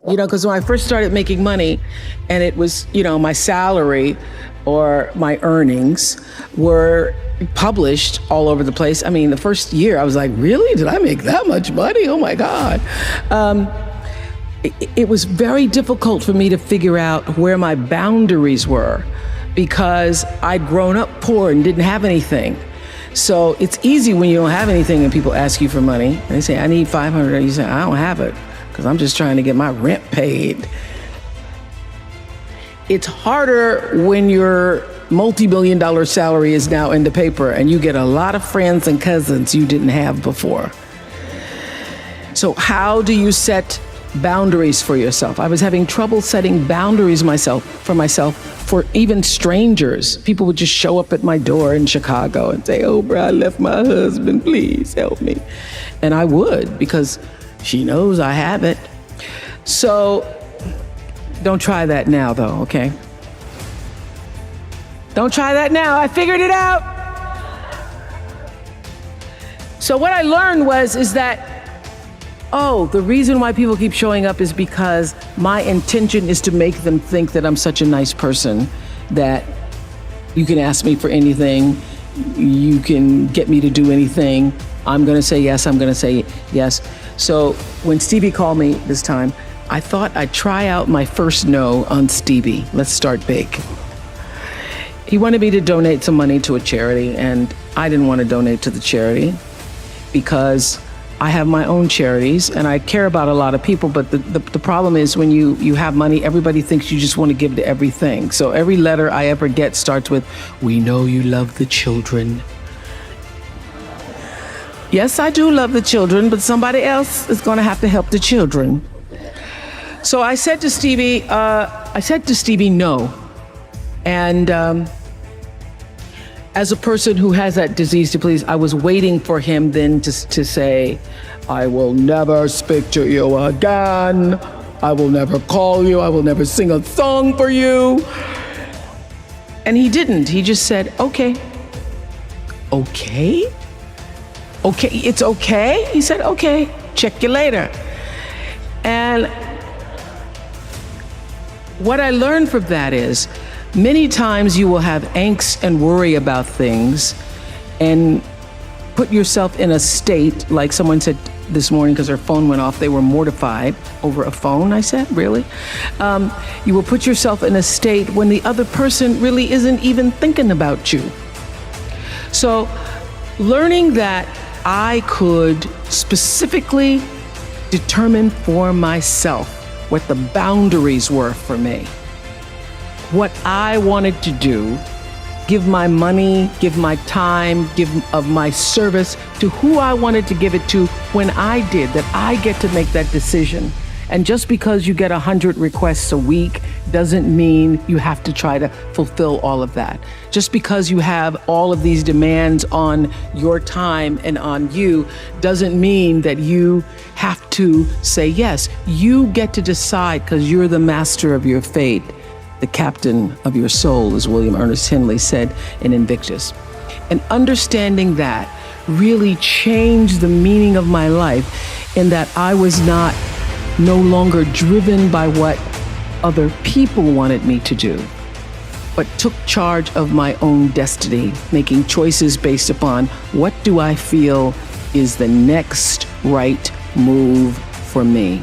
Because when I first started making money and it was, my salary or my earnings were published all over the place. I mean, the first year I was like, really? Did I make that much money? Oh my God. It was very difficult for me to figure out where my boundaries were because I'd grown up poor and didn't have anything. So it's easy when you don't have anything and people ask you for money. And they say, I need $500. And you say, I don't have it because I'm just trying to get my rent paid. It's harder when your multi-million-dollar salary is now in the paper and you get a lot of friends and cousins you didn't have before. So how do you set boundaries for yourself? I was having trouble setting boundaries for myself for even strangers. People would just show up at my door in Chicago and say, oh, bro, I left my husband, please help me. And I would, because she knows I have it. So don't try that now, though, okay? Don't try that now. I figured it out. So what I learned is that, the reason why people keep showing up is because my intention is to make them think that I'm such a nice person that you can ask me for anything, you can get me to do anything. I'm going to say yes, I'm going to say yes. So when Stevie called me this time, I thought I'd try out my first no on Stevie. Let's start big. He wanted me to donate some money to a charity, and I didn't want to donate to the charity because I have my own charities and I care about a lot of people, but the problem is when you have money, everybody thinks you just want to give to everything. So every letter I ever get starts with, we know you love the children. Yes, I do love the children, but somebody else is going to have to help the children. So I said to Stevie, no. And as a person who has that disease to please, I was waiting for him then to say, I will never speak to you again. I will never call you. I will never sing a song for you. And he didn't. He just said, okay. Okay? Okay, it's okay? He said, okay, check you later. And what I learned from that is, many times you will have angst and worry about things and put yourself in a state, like someone said this morning because their phone went off, they were mortified over a phone. I said, really? You will put yourself in a state when the other person really isn't even thinking about you. So learning that I could specifically determine for myself what the boundaries were for me, what I wanted to do, give my money, give my time, give of my service to who I wanted to give it to when I did, that I get to make that decision. And just because you get 100 requests a week doesn't mean you have to try to fulfill all of that. Just because you have all of these demands on your time and on you doesn't mean that you have to say yes. You get to decide because you're the master of your fate. The captain of your soul, as William Ernest Henley said in Invictus. And understanding that really changed the meaning of my life in that I was no longer driven by what other people wanted me to do, but took charge of my own destiny, making choices based upon what do I feel is the next right move for me.